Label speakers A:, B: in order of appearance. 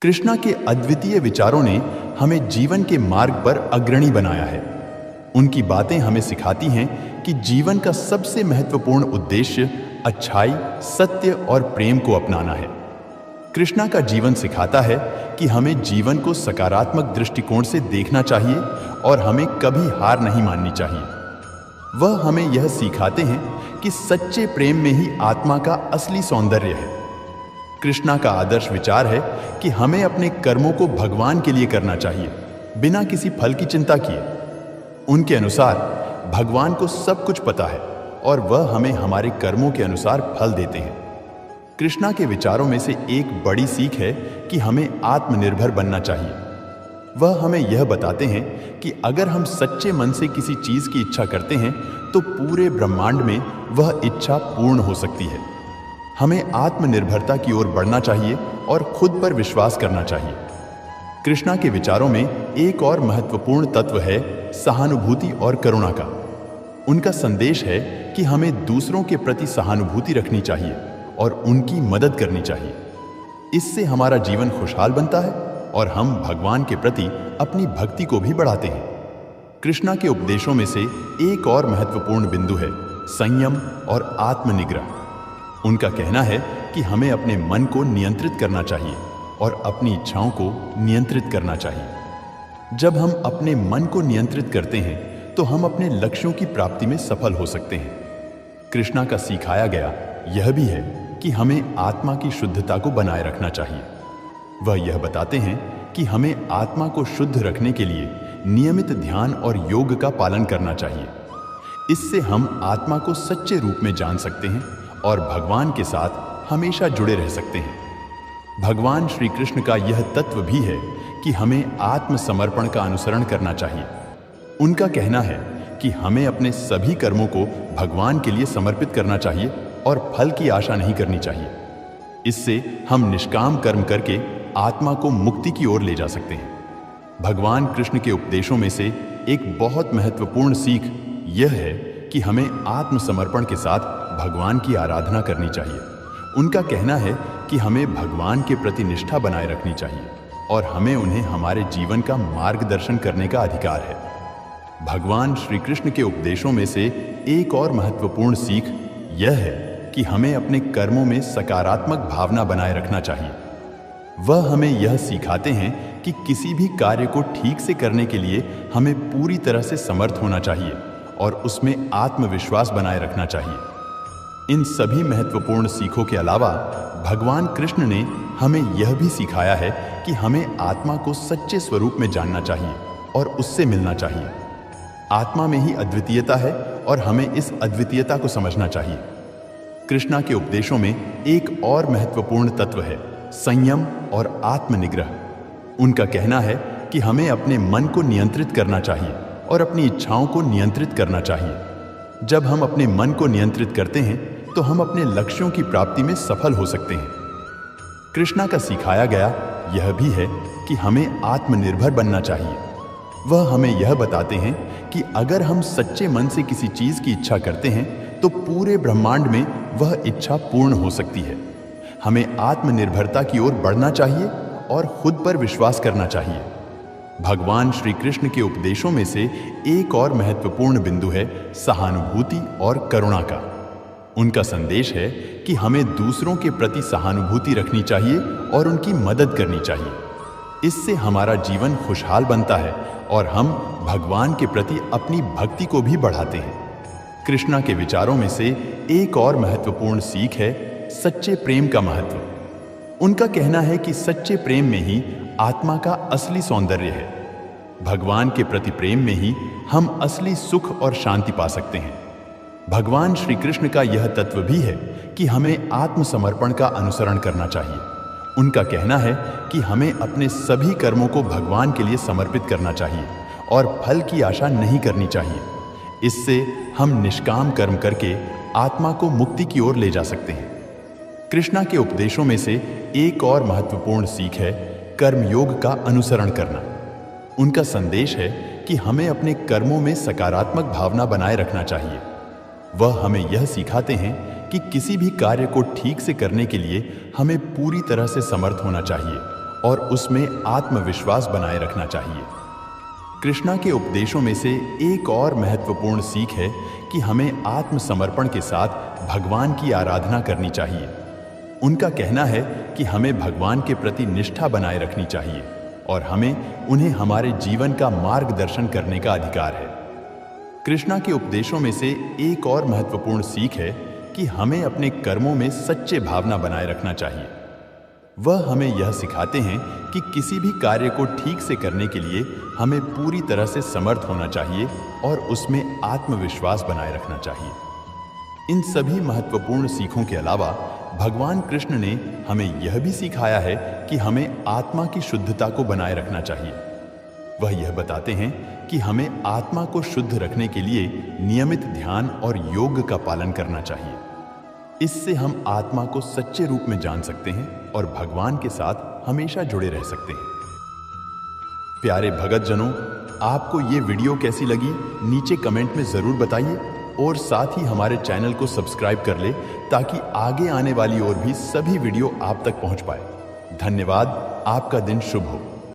A: कृष्णा के अद्वितीय विचारों ने हमें जीवन के मार्ग पर अग्रणी बनाया है। उनकी बातें हमें सिखाती हैं कि जीवन का सबसे महत्वपूर्ण उद्देश्य अच्छाई, सत्य और प्रेम को अपनाना है। कृष्णा का जीवन सिखाता है कि हमें जीवन को सकारात्मक दृष्टिकोण से देखना चाहिए और हमें कभी हार नहीं माननी चाहिए। वह हमें यह सिखाते हैं कि सच्चे प्रेम में ही आत्मा का असली सौंदर्य है। कृष्णा का आदर्श विचार है कि हमें अपने कर्मों को भगवान के लिए करना चाहिए, बिना किसी फल की चिंता किए। उनके अनुसार भगवान को सब कुछ पता है और वह हमें हमारे कर्मों के अनुसार फल देते हैं। कृष्णा के विचारों में से एक बड़ी सीख है कि हमें आत्मनिर्भर बनना चाहिए। वह हमें यह बताते हैं कि अगर हम सच्चे मन से किसी चीज की इच्छा करते हैं तो पूरे ब्रह्मांड में वह इच्छा पूर्ण हो सकती है। हमें आत्मनिर्भरता की ओर बढ़ना चाहिए और खुद पर विश्वास करना चाहिए। कृष्णा के विचारों में एक और महत्वपूर्ण तत्व है सहानुभूति और करुणा का। उनका संदेश है कि हमें दूसरों के प्रति सहानुभूति रखनी चाहिए और उनकी मदद करनी चाहिए। इससे हमारा जीवन खुशहाल बनता है और हम भगवान के प्रति अपनी भक्ति को भी बढ़ाते हैं। कृष्णा के उपदेशों में से एक और महत्वपूर्ण बिंदु है संयम और आत्मनिग्रह। उनका कहना है कि हमें अपने मन को नियंत्रित करना चाहिए और अपनी इच्छाओं को नियंत्रित करना चाहिए। जब हम अपने मन को नियंत्रित करते हैं तो हम अपने लक्ष्यों की प्राप्ति में सफल हो सकते हैं। कृष्णा का सिखाया गया यह भी है कि हमें आत्मा की शुद्धता को बनाए रखना चाहिए। वह यह बताते हैं कि हमें आत्मा को शुद्ध रखने के लिए नियमित ध्यान और योग का पालन करना चाहिए। इससे हम आत्मा को सच्चे रूप में जान सकते हैं और भगवान के साथ हमेशा जुड़े रह सकते हैं। भगवान श्री कृष्ण का यह तत्व भी है कि हमें आत्मसमर्पण का अनुसरण करना चाहिए। उनका कहना है कि हमें अपने सभी कर्मों को भगवान के लिए समर्पित करना चाहिए और फल की आशा नहीं करनी चाहिए। इससे हम निष्काम कर्म करके आत्मा को मुक्ति की ओर ले जा सकते हैं। भगवान कृष्ण के उपदेशों में से एक बहुत महत्वपूर्ण सीख यह है कि हमें आत्मसमर्पण के साथ भगवान की आराधना करनी चाहिए। उनका कहना है कि हमें भगवान के प्रति निष्ठा बनाए रखनी चाहिए और हमें उन्हें हमारे जीवन का मार्गदर्शन करने का अधिकार है। भगवान श्री कृष्ण के उपदेशों में से एक और महत्वपूर्ण सीख यह है कि हमें अपने कर्मों में सकारात्मक भावना बनाए रखना चाहिए। वह हमें यह सिखाते हैं कि किसी भी कार्य को ठीक से करने के लिए हमें पूरी तरह से समर्थ होना चाहिए और उसमें आत्मविश्वास बनाए रखना चाहिए। इन सभी महत्वपूर्ण सीखों के अलावा भगवान कृष्ण ने हमें यह भी सिखाया है कि हमें आत्मा को सच्चे स्वरूप में जानना चाहिए और उससे मिलना चाहिए। आत्मा में ही अद्वितीयता है और हमें इस अद्वितीयता को समझना चाहिए। कृष्णा के उपदेशों में एक और महत्वपूर्ण तत्व है संयम और आत्मनिग्रह। उनका कहना है कि हमें अपने मन को नियंत्रित करना चाहिए और अपनी इच्छाओं को नियंत्रित करना चाहिए। जब हम अपने मन को नियंत्रित करते हैं तो हम अपने लक्ष्यों की प्राप्ति में सफल हो सकते हैं। कृष्णा का सिखाया गया यह भी है कि हमें आत्मनिर्भर बनना चाहिए। वह हमें यह बताते हैं कि अगर हम सच्चे मन से किसी चीज की इच्छा करते हैं तो पूरे ब्रह्मांड में वह इच्छा पूर्ण हो सकती है। हमें आत्मनिर्भरता की ओर बढ़ना चाहिए और खुद पर विश्वास करना चाहिए। भगवान श्री कृष्ण के उपदेशों में से एक और महत्वपूर्ण बिंदु है सहानुभूति और करुणा का। उनका संदेश है कि हमें दूसरों के प्रति सहानुभूति रखनी चाहिए और उनकी मदद करनी चाहिए। इससे हमारा जीवन खुशहाल बनता है और हम भगवान के प्रति अपनी भक्ति को भी बढ़ाते हैं। कृष्णा के विचारों में से एक और महत्वपूर्ण सीख है सच्चे प्रेम का महत्व। उनका कहना है कि सच्चे प्रेम में ही आत्मा का असली सौंदर्य है। भगवान के प्रति प्रेम में ही हम असली सुख और शांति पा सकते हैं। भगवान श्री कृष्ण का यह तत्व भी है कि हमें आत्मसमर्पण का अनुसरण करना चाहिए। उनका कहना है कि हमें अपने सभी कर्मों को भगवान के लिए समर्पित करना चाहिए और फल की आशा नहीं करनी चाहिए। इससे हम निष्काम कर्म करके आत्मा को मुक्ति की ओर ले जा सकते हैं। कृष्णा के उपदेशों में से एक और महत्वपूर्ण सीख है कर्मयोग का अनुसरण करना। उनका संदेश है कि हमें अपने कर्मों में सकारात्मक भावना बनाए रखना चाहिए। वह हमें यह सिखाते हैं कि किसी भी कार्य को ठीक से करने के लिए हमें पूरी तरह से समर्थ होना चाहिए और उसमें आत्मविश्वास बनाए रखना चाहिए। कृष्णा के उपदेशों में से एक और महत्वपूर्ण सीख है कि हमें आत्मसमर्पण के साथ भगवान की आराधना करनी चाहिए। उनका कहना है कि हमें भगवान के प्रति निष्ठा बनाए रखनी चाहिए और हमें उन्हें हमारे जीवन का मार्गदर्शन करने का अधिकार है। कृष्णा के उपदेशों में से एक और महत्वपूर्ण सीख है कि हमें अपने कर्मों में सच्चे भावना बनाए रखना चाहिए। वह हमें यह सिखाते हैं कि किसी भी कार्य को ठीक से करने के लिए हमें पूरी तरह से समर्थ होना चाहिए और उसमें आत्मविश्वास बनाए रखना चाहिए। इन सभी महत्वपूर्ण सीखों के अलावा भगवान कृष्ण ने हमें यह भी सिखाया है कि हमें आत्मा की शुद्धता को बनाए रखना चाहिए। वह यह बताते हैं कि हमें आत्मा को शुद्ध रखने के लिए नियमित ध्यान और योग का पालन करना चाहिए। इससे हम आत्मा को सच्चे रूप में जान सकते हैं और भगवान के साथ हमेशा जुड़े रह सकते हैं। प्यारे भगत जनों, आपको ये वीडियो कैसी लगी नीचे कमेंट में जरूर बताइए और साथ ही हमारे चैनल को सब्सक्राइब कर ले ताकि आगे आने वाली और भी सभी वीडियो आप तक पहुंच पाए। धन्यवाद। आपका दिन शुभ हो।